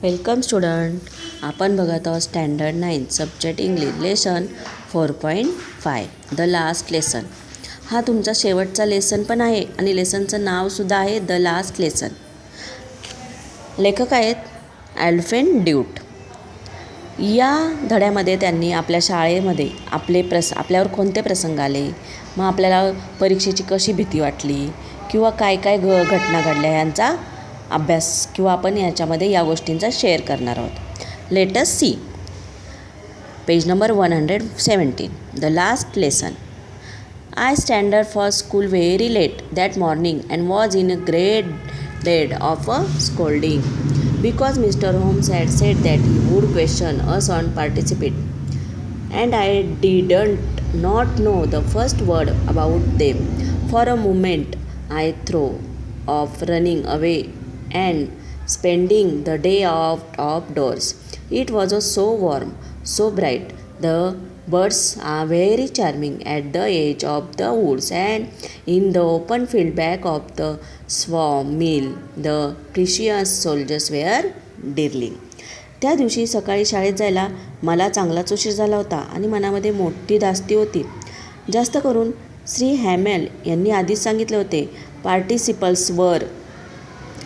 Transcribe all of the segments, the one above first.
Welcome student. आपण बघत आहोत standard 9 subject English lesson 4.5 the last lesson. हा तुमचा शेवटचा लेसन पण आहे आणि लेसनचं नावसुद्धा आहे द लास्ट लेसन. लेखक आहेत ॲल्फ्रेड ड्यूट. या धड्यामध्ये त्यांनी आपल्या शाळेमध्ये आपल्यावर कोणते प्रसंग आले, मग आपल्याला परीक्षेची कशी भीती वाटली किंवा काय काय घटना घडल्या यांचा अभ्यास किंवा आपण याच्यामध्ये या गोष्टींचा शेअर करणार आहोत. Let us see. Page number 117. The last lesson. I started for school very late that morning and was in a great dread of a scolding because Mr. Holmes had said that he would question us on participate, and I didn't not know the first word about them. For a moment I thought of running away and spending the day outdoors. It was so warm, so bright. The birds are very charming at the edge of the woods, and in the open field back of the sawmill the precious soldiers were drilling. त्या दिवशी सकाळी शाळेत जायला मला चांगलाच उशीर झाला होता आणि मनामध्ये मोठी धास्ती होती. जास्त करून श्री हॅमेल यांनी आधीच सांगितले होते पार्टिसिपल्सवर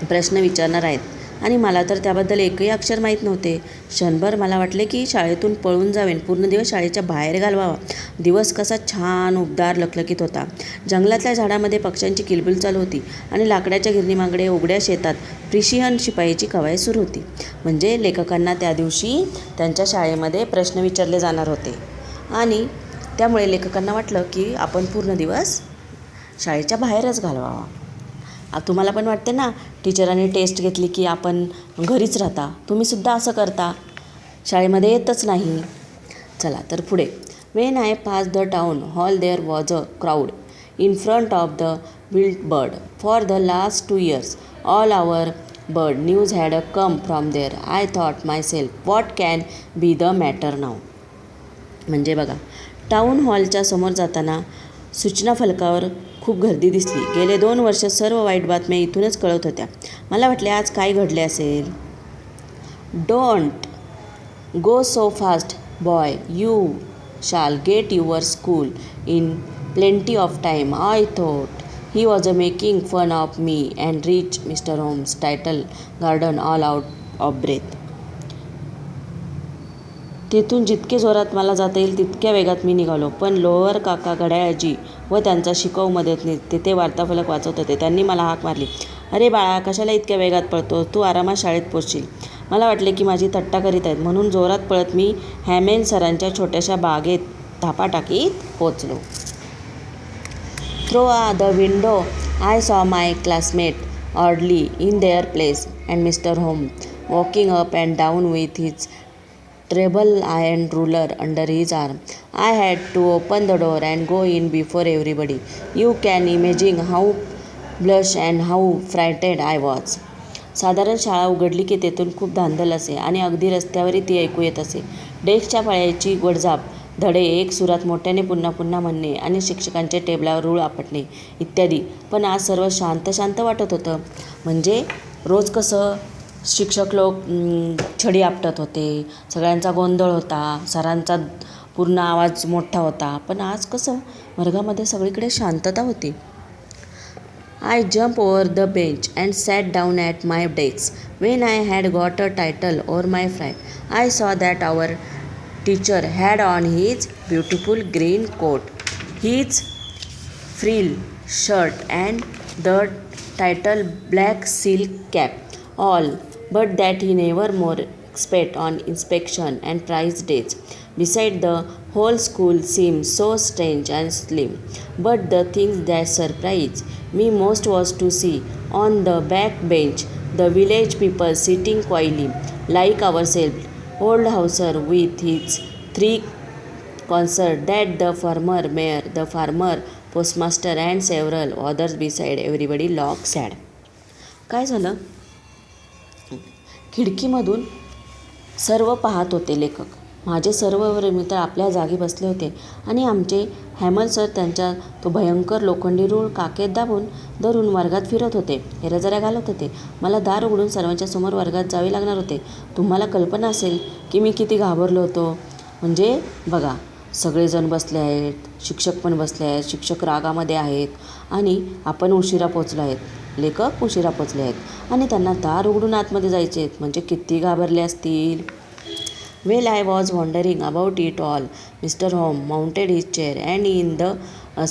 प्रश्न विचारणार आहेत आणि मला तर त्याबद्दल एकही अक्षर माहीत नव्हते. क्षणभर मला वाटले की शाळेतून पळून जावेन, पूर्ण दिवस शाळेच्या बाहेर घालवावा. दिवस कसा छान उबदार लखलखीत होता. जंगलातल्या झाडामध्ये पक्ष्यांची किलबिल चालू होती आणि लाकडाच्या गिरणीमागडे उघड्या शेतात प्रिशियन शिपाईची कवायत सुरू होती. म्हणजे लेखकांना त्या दिवशी त्यांच्या शाळेमध्ये प्रश्न विचारले जाणार होते आणि त्यामुळे लेखकांना वाटलं की आपण पूर्ण दिवस शाळेच्या बाहेरच घालवावा. तुम्हाला पण वाटते ना, टीचरांनी टेस्ट घेतली की आपण घरीच राहता, तुम्हीसुद्धा असं करता, शाळेमध्ये येतच नाही. चला तर पुढे. When I pass the town hall there was a crowd in front of the bulletin board. For the last 2 years all our bad news had come from there. I thought myself what can be the matter now. म्हणजे बघा, town हॉलच्या समोर जाताना सूचना फलकावर खूप गर्दी दिसली. गेले 2 वर्ष सर्व वाईट बातम्या इथूनच कळत होत्या. मला वाटले आज काय घडले असेल. Don't go so fast boy, you shall get your school in plenty of time. I thought he was a making fun of me and reach Mr Holmes title garden all out of breath. तेथून जितके जोरात मला जाता येईल तितक्या वेगात मी निघालो, पण लोअर काका घड्याळाची व त्यांचा शिकव मदतनीस तेथे वार्ताफलक वाचत होते. त्यांनी मला हाक मारली. अरे बाळा, कशाला इतक्या वेगात पळतो, तू आरामात शाळेत पोचशील. मला वाटले की माझी थट्टा करीत आहेत, म्हणून जोरात पळत मी हॅमेल सरांच्या छोट्याशा बागेत धापा टाकीत पोचलो. Through the window I saw my classmate orderly in their place and mister home walking up and down with his treble iron ruler under his arm. I had to open the door and go in before everybody. You can imagine how blushed and how frightened I was. साधारण शाळा उघडली की तेथून खूप धांदल असे आणि अगदी रस्त्यावरही ती ऐकू येत असे. डेस्कच्या फळ्याची गडजाप, धडे एक सुरात मोठ्याने पुन्हा पुन्हा म्हणणे आणि शिक्षकांचे टेबलावर रूळ आपटणे इत्यादी. पण आज सर्व शांत शांत वाटत होतं. म्हणजे रोज कसं शिक्षक लोक छडी आपटत होते, सगळ्यांचा गोंधळ होता, सरांचा पूर्ण आवाज मोठा होता, पण आज कसं वर्गामध्ये सगळीकडे शांतता होती. I jump over the bench and sat down at my desk. When I had got a title over my fright I saw that our teacher had on his beautiful green coat, his frill shirt and the title black silk cap. All but that he never more expect on inspection and prize days. Beside the whole school seemed so strange and slim. But the thing that surprised me most was to see on the back bench the village people sitting quietly like ourselves. Old Hauser with his 3 consorts, that the former mayor, the farmer, postmaster and several others beside. Everybody looked sad. काय झालं? खिडकीमधून सर्व पाहत होते लेखक. माझे सर्व मित्र आपल्या जागी बसले होते आणि आमचे हॅमल सर त्यांच्या तो भयंकर लोखंडी रूळ काखेत धरून वर्गात फिरत होते, हेरजऱ्या घालत होते. मला दार उघडून सर्वांच्या समोर वर्गात जावे लागणार होते. तुम्हाला कल्पना असेल की मी किती घाबरलो होतो. म्हणजे बघा, सगळेजण बसले आहेत, शिक्षक पण बसले आहेत, शिक्षक रागामध्ये आहेत आणि आपण उशिरा पोचलो आहेत, लेखक उशिरा पोचले आहेत आणि त्यांना दार उघडून आतमध्ये जायचे आहेत. म्हणजे किती घाबरले असतील. Well, I was wondering about it all. Mr. Holmes mounted his chair and in the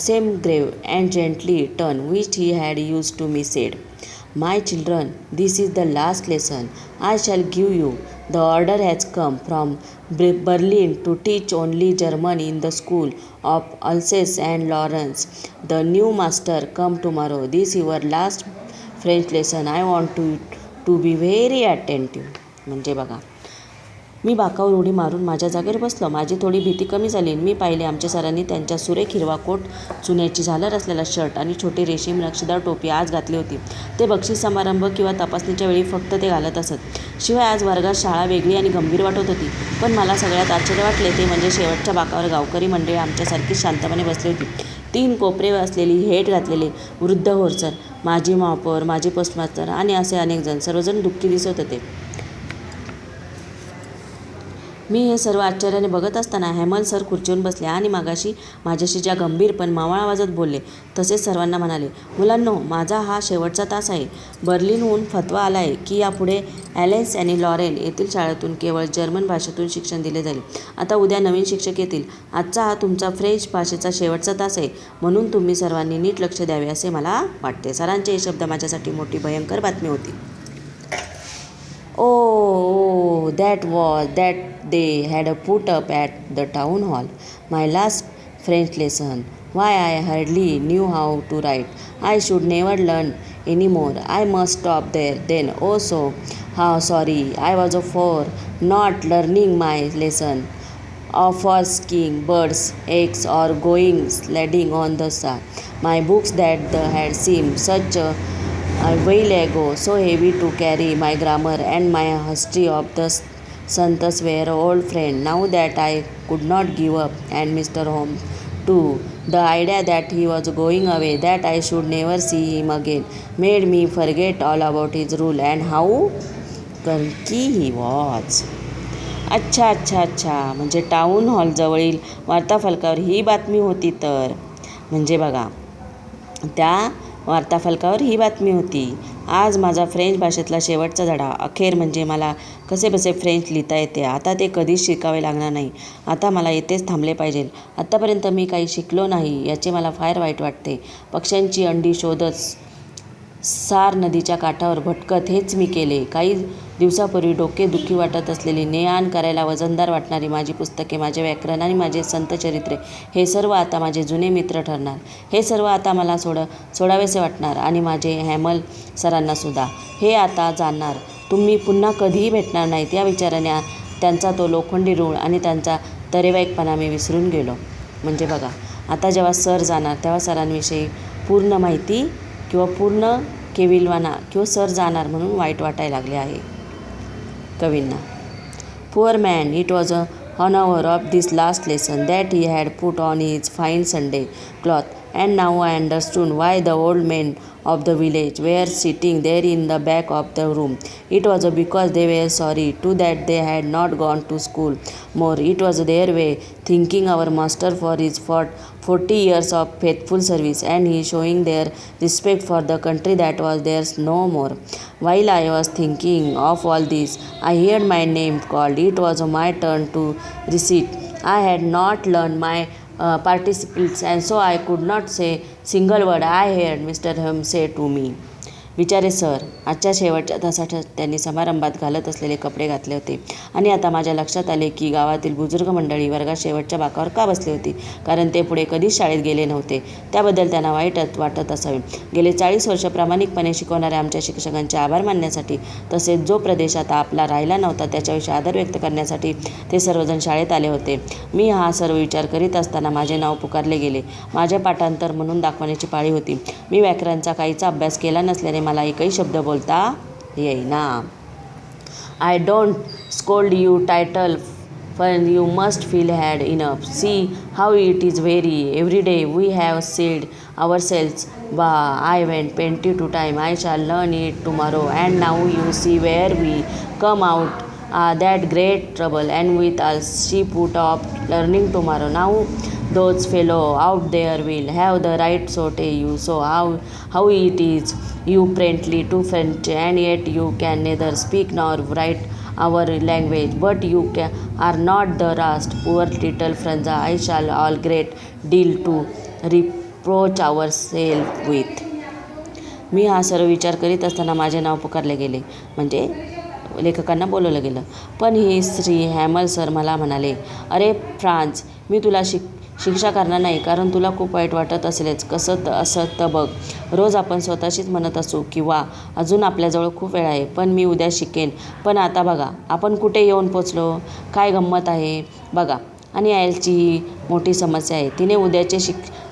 same grave and gently tone which he had used to me said, "My children, this is the last lesson I shall give you. The order has come from Berlin to teach only German in the school of Alsace and Lawrence. The new master come tomorrow. This is your last French lesson. I want to be very attentive." म्हणजे बघा, मी बाकावर उडी मारून माझ्या जागेवर बसलो. माझी थोडी भीती कमी झाली. मी पाहिले आमच्या सरांनी त्यांच्या सुरेख हिरवा कोट, चुन्याची झालर असलेला शर्ट आणि छोटी रेशीम नक्षीदार टोपी आज घातली होती. ते बक्षीस समारंभ किंवा तपासणीच्या वेळी फक्त ते घालत असत. शिवाय आज वर्गात शाळा वेगळी आणि गंभीर वाटत होती. पण मला सगळ्यात आश्चर्य वाटले ते म्हणजे शेवटच्या बाकावर गावकरी मंडळी आमच्यासारखीच शांतपणे बसली होती. 3 कोपरे असलेली हेट घातलेले वृद्ध होरसर, माजी महापौर, माजी पोस्टमास्टर आणि असे अनेक जण, सर्वजण दुःखी दिसत होते. मी हे सर्व आश्चर्याने बघत असताना हॅमल सर खुर्चीवरून बसले आणि मागाशी माझ्याशी ज्या गंभीर पण मावळ आवाजात बोलले तसेच सर्वांना म्हणाले, मुलांनो, माझा हा शेवटचा तास आहे. बर्लिनहून फतवा आला आहे की यापुढे ॲलेन्स आणि लॉरेन येथील शाळेतून केवळ जर्मन भाषेतून शिक्षण दिले जाईल. आता उद्या नवीन शिक्षक येतील. आजचा हा तुमचा फ्रेंच भाषेचा शेवटचा तास आहे, म्हणून तुम्ही सर्वांनी नीट लक्ष द्यावे असे मला वाटते. सरांचे हे शब्द माझ्यासाठी मोठी भयंकर बातमी होती. Oh, that they had put up at the town hall. My last French lesson. Why, I hardly knew how to write. I should never learn any more. I must stop there then. Oh, so how sorry I was for not learning my lesson of asking birds, eggs, or going sledding on the sand. My books that had seemed such a while ago, so heavy to carry, my grammar and my history of the Santas were old friend. Now that I could not give up, and Mr. Holmes too, the idea that he was going away, that I should never see him again, made me forget all about his rule and how clumsy he was. अच्छा, म्हणजे town हॉलजवळील वार्ताफलकावर ही बातमी होती तर. म्हणजे बघा, त्या वार्ताफलकावर ही बातमी होती. आज माझा फ्रेंच भाषेतला शेवटचा धडा. अखेर म्हणजे मला कसेबसे फ्रेंच लिहिता येते. आता ते कधीच शिकावे लागणार नाही. आता मला येथेच थांबले पाहिजे. आत्तापर्यंत मी काही शिकलो नाही याचे मला फार वाईट वाटते. पक्ष्यांची अंडी शोधत सार नदीच्या काठावर भटकत हेच मी केले. काही दिवसापूर्वी डोकेदुखी वाटत असलेली, ने-आण करायला वजनदार वाटणारी माझी पुस्तके, माझे व्याकरण आणि माझे संतचरित्रे, हे सर्व आता माझे जुने मित्र ठरणार. हे सर्व आता मला सोडावेसे वाटणार आणि माझे हॅमल सरांनासुद्धा. हे आता जाणणार. तुम्ही पुन्हा कधीही भेटणार नाहीत या विचाराने त्यांचा तो लोखंडी रूळ आणि त्यांचा तरेवाईकपणा मी विसरून गेलो. म्हणजे बघा, आता जेव्हा सर जाणार तेव्हा सरांविषयी पूर्ण माहिती किंवा पूर्ण केविलवाना किंवा सर जाणार म्हणून वाईट वाटायला लागले आहे कवींना. Poor man, it was an hour of this last lesson that he had put on his fine Sunday cloth, and now I understood why the old men of the village were sitting there in the back of the room. It was because they were sorry too that they had not gone to school more. It was their way thanking our master for his 40 years of faithful service, and he showing their respect for the country that was theirs no more. While I was thinking of all this, I heard my name called. It was my turn to recite. I had not learned my participles, and so I could not say single word. I heard Mr. Holmes say to me, Vichare sir. आजच्या शेवटच्या तासात त्यांनी समारंभात घालत असलेले कपडे घातले होते आणि आता माझ्या लक्षात आले की गावातील बुजुर्ग मंडळी वर्गात शेवटच्या बाकावर का बसली होती. कारण ते पुढे कधीच शाळेत गेले नव्हते. त्याबद्दल त्यांना वाईट वाटत असावे. गेले 40 वर्ष प्रामाणिकपणे शिकवणाऱ्या आमच्या शिक्षकांचे आभार मानण्यासाठी, तसेच जो प्रदेश आता आपला राहिला नव्हता त्याच्याविषयी आदर व्यक्त करण्यासाठी ते सर्वजण शाळेत आले होते. मी हा सर्व विचार करीत असताना माझे नाव पुकारले गेले. माझे पाठांतर म्हणून दाखवण्याची पाळी होती. मी व्याकरणाचा काहीचा अभ्यास केला नसल्याने मला एकही शब्द बोलता येईना. I don't scold you title पण you must feel had enough. See how it is very. Every day we have said ourselves, bah, I went plenty to time. I shall learn it tomorrow. And now you see where we come out. That great trouble. And with us she put off learning tomorrow. Now those fellow out there will have the right so tell you. So how it is you apparently too French, and yet you can neither speak nor write our language, but you are not the rest. Poor little Franza, I shall all great deal to reproach ourselves with. मी हा सर्व विचार करीत असताना माझे नाव पुकारले गेले, म्हणजे लेखकांना बोलवलं गेलं. पण ही श्री हॅमल सर मला म्हणाले, अरे फ्रान्स, मी तुला शिक्षा करणार नाही, कारण तुला खूप वाईट वाटत असेलच. कसं असं तर बघ, रोज आपण स्वतःशीच म्हणत असू किंवा अजून आपल्याजवळ खूप वेळ आहे, पण मी उद्या शिकेन. पण आता बघा आपण कुठे येऊन पोचलो. काय गंमत आहे बघा. आणि आयलची ही मोठी समस्या आहे. तिने उद्याचे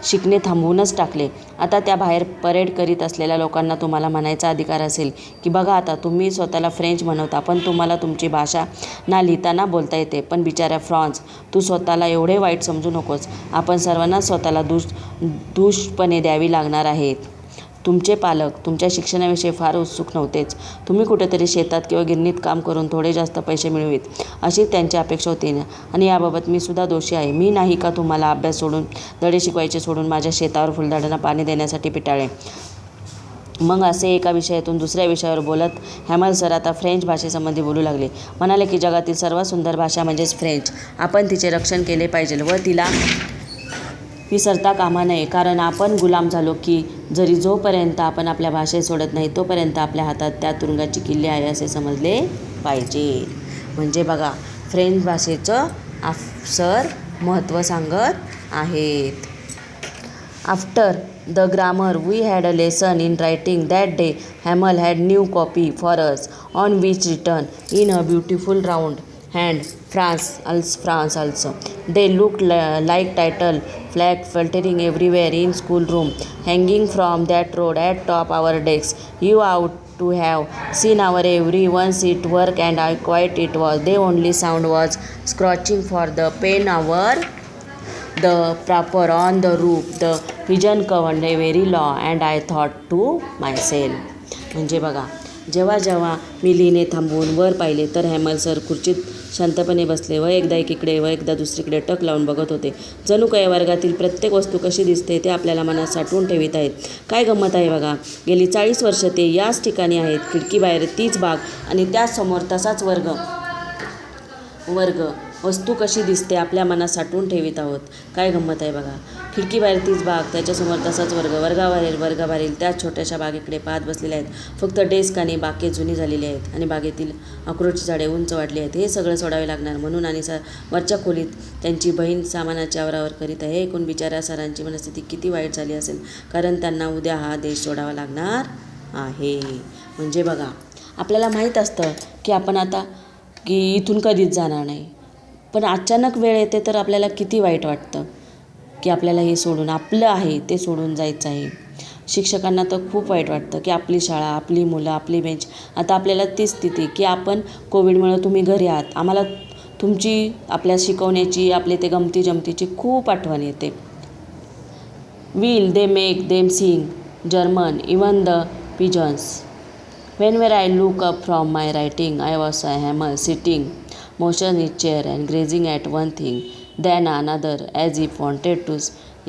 शिकणे थांबवूनच टाकले. आता त्या बाहेर परेड करीत असलेल्या लोकांना तुम्हाला म्हणायचा अधिकार असेल की बघा आता तुम्ही स्वतःला फ्रेंच म्हणवता, पण तुम्हाला तुमची भाषा ना लिहिता ना बोलता येते. पण बिचाऱ्या फ्रान्स, तू स्वतःला एवढे वाईट समजू नकोस. आपण सर्वांना स्वतःला दुष्पणे द्यावी लागणार आहेत. तुमचे पालक तुमच्या शिक्षणाविषयी फार उत्सुक नव्हतेच. तुम्ही कुठेतरी शेतात किंवा गिरणीत काम करून थोडे जास्त पैसे मिळवीत, अशी त्यांची अपेक्षा होती. आणि याबाबत मी सुद्धा दोषी आहे. मी नाही का तुम्हाला अभ्यास सोडून, धडे शिकवायचे सोडून माझ्या शेतावर फुलझाडांना पाणी देण्यासाठी पिटाळे. मग असे एका विषयातून दुसऱ्या विषयावर बोलत हॅमल सर आता फ्रेंच भाषेसंबंधी बोलू लागले. म्हणाले की जगातील सर्वात सुंदर भाषा म्हणजेच फ्रेंच. आपण तिचे रक्षण केले पाहिजे व तिला विसरता कामा नये. कारण आपण गुलाम झालो की जरी जोपर्यंत आपण आपल्या भाषेत सोडत नाही तोपर्यंत आपल्या हातात त्या तुरुंगाची किल्ली आहे असे समजले पाहिजे. म्हणजे बघा, फ्रेंच भाषेचं सर महत्त्व सांगत आहेत. After the grammar we had a lesson in writing. That day Hamel had new copy for us on which return in a beautiful round hand France also. They looked like title flag fluttering everywhere in schoolroom, hanging from that road at top our desks. You ought to have seen our everyone sit work, and how quiet it was. The only sound was scratching for the pen over the paper on the roof. The pigeon covered very low, and I thought to myself. म्हणजे बघा, जेव्हा मी लिहिणे थांबवून वर पाहिले तर Hamel sir खुर्चीत शांतपणे बसले व एकदा एकीकडे व एकदा दुसरीकडे टक लावून बघत होते. जणू काही वर्गातील प्रत्येक वस्तू कशी दिसते ते आपल्याला मनात साठवून ठेवीत आहेत. काय गंमत आहे बघा. गेली 40 वर्ष ते याच ठिकाणी आहेत. खिडकीबाहेर तीच बाग आणि त्यासमोर तसाच वर्ग वस्तू कशी दिसते आपल्या मनात साठवून ठेवीत आहोत. काय गंमत आहे बघा. खिडकीबाहेर तीच बाग, त्याच्यासमोर तसाच वर्गाबाहेरील त्याच छोट्याशा बागेकडे पाहत बसलेले आहेत. फक्त डेस्क आणि बाके जुनी झालेली आहेत आणि बागेतील अक्रोडची झाडे उंच वाढली आहेत. हे सगळं सोडावे लागणार म्हणून. आणि वरच्या खोलीत त्यांची बहीण सामानाची आवरावर करीत आहे. एकूण बिचाऱ्या सरांची मनस्थिती किती वाईट झाली असेल, कारण त्यांना उद्या हा देश सोडावा लागणार आहे. म्हणजे बघा, आपल्याला माहीत असतं की आपण आता इथून कधीच जाणार नाही, पण अचानक वेळ येते तर आपल्याला किती वाईट वाटतं की आपल्याला हे सोडून, आपलं आहे ते सोडून जायचं आहे. शिक्षकांना तर खूप वाईट वाटतं की आपली शाळा, आपली मुलं, आपली बेंच. आता आपल्याला तीच स्थिती की आपण कोविडमुळे तुम्ही घरी आहात. आम्हाला तुमची, आपल्या शिकवण्याची, आपले ते गमती जमतीची खूप आठवण येते. Will they make them sing German even the pigeons. Whenever I look up from my writing, I was a hammer sitting motion in his chair and gazing at one thing, then another, as if wanted to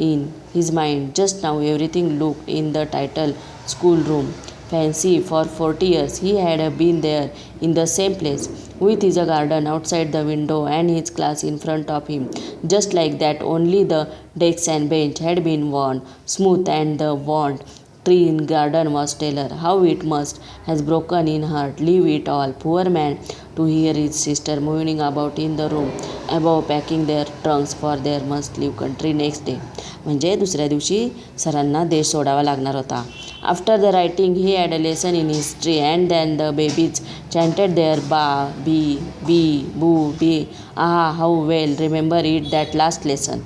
in his mind. Just now everything looked in the title schoolroom. Fancy, for 40 years he had been there in the same place, with his garden outside the window and his class in front of him. Just like that, only the desks and bench had been worn smooth and the wand tree in garden was taller. How it must has broken in heart. Leave it all, poor man, to hear his sister moving about in the room above, packing their trunks for their must leave country next day. म्हणजे दुसऱ्या दिवशी सरांना देश सोडावा लागणार होता. After the writing he had a lesson in history, and then the babies chanted their ba bi bi bu bi. Aha, how well remember it that last lesson.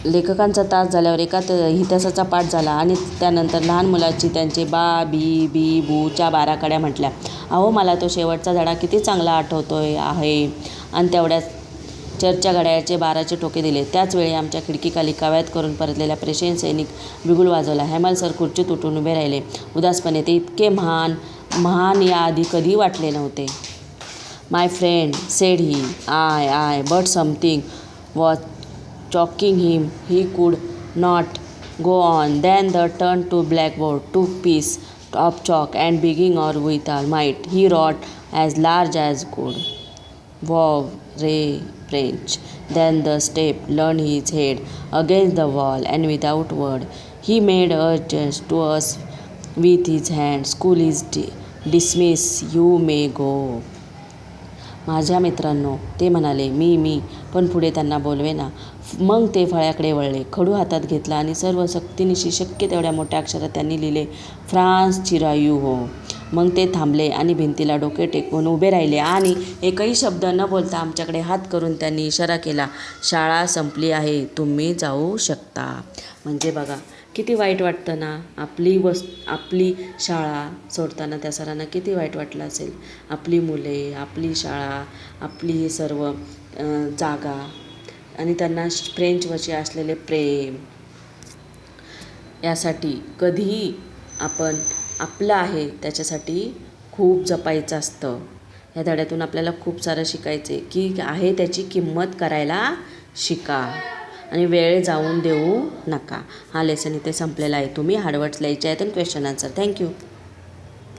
लेखकांचा तास झाल्यावर एका इतिहासाचा पाठ झाला आणि त्यानंतर लहान मुलाची त्यांचे बा बी बी बूच्या 12 कड्या म्हटल्या. अहो मला तो शेवटचा धडा किती चांगला आठवतोय आहे. आणि तेवढ्यात चर्चच्या घड्याळाचे 12चे ठोके दिले. त्याच वेळी आमच्या खिडकीखाली कवायत करून परतलेल्या प्रेषण सैनिक बिगुल वाजवला. हेमल सर खुर्चीत उठून उभे राहिले उदासपणे. ते इतके महान याआधी कधी वाटले नव्हते. My friend said he I but something was choking him. He could not go on. Then they turned to blackboard, took piece of chalk and beginning or with all might he wrote as large as could. Wow, Ray French. Then the step leaned his head against the wall and without word he made a gesture to us with his hand. School is dismissed. You may go. माझ्या मित्रांनो, ते म्हणाले. मी पण पुढे त्यांना बोलवेना. मग ते फळ्याकडे वळले. खडू हातात घेतला आणि सर्व सक्तीनिशी शक्य तेवढ्या मोठ्या अक्षरात त्यांनी लिहिले, फ्रान्स चिरायू हो. मग ते थांबले आणि भिंतीला डोके टेकवून उभे राहिले आणि एकही शब्द न बोलता आमच्याकडे हात करून त्यांनी इशारा केला, शाळा संपली आहे, तुम्ही जाऊ शकता. म्हणजे बघा किती वाईट वाटतं ना. आपली शाळा सोडताना त्या सरांना किती वाईट वाटलं असेल. आपली मुले, आपली शाळा, आपली सर्व जागा आणि त्यांना फ्रेंचवरचे असलेले प्रेम, यासाठी कधीही आपण आपलं आहे त्याच्यासाठी खूप जपायचं असतं. ह्या धड्यातून आपल्याला खूप सारं शिकायचे की आहे त्याची किंमत करायला शिका आणि वेळ जाऊन देऊ नका. हा लेसन इथे संपलेला आहे. तुम्ही हार्डवर्ड्स लिहायचे आहेत आणि क्वेश्चन आन्सर. थँक्यू.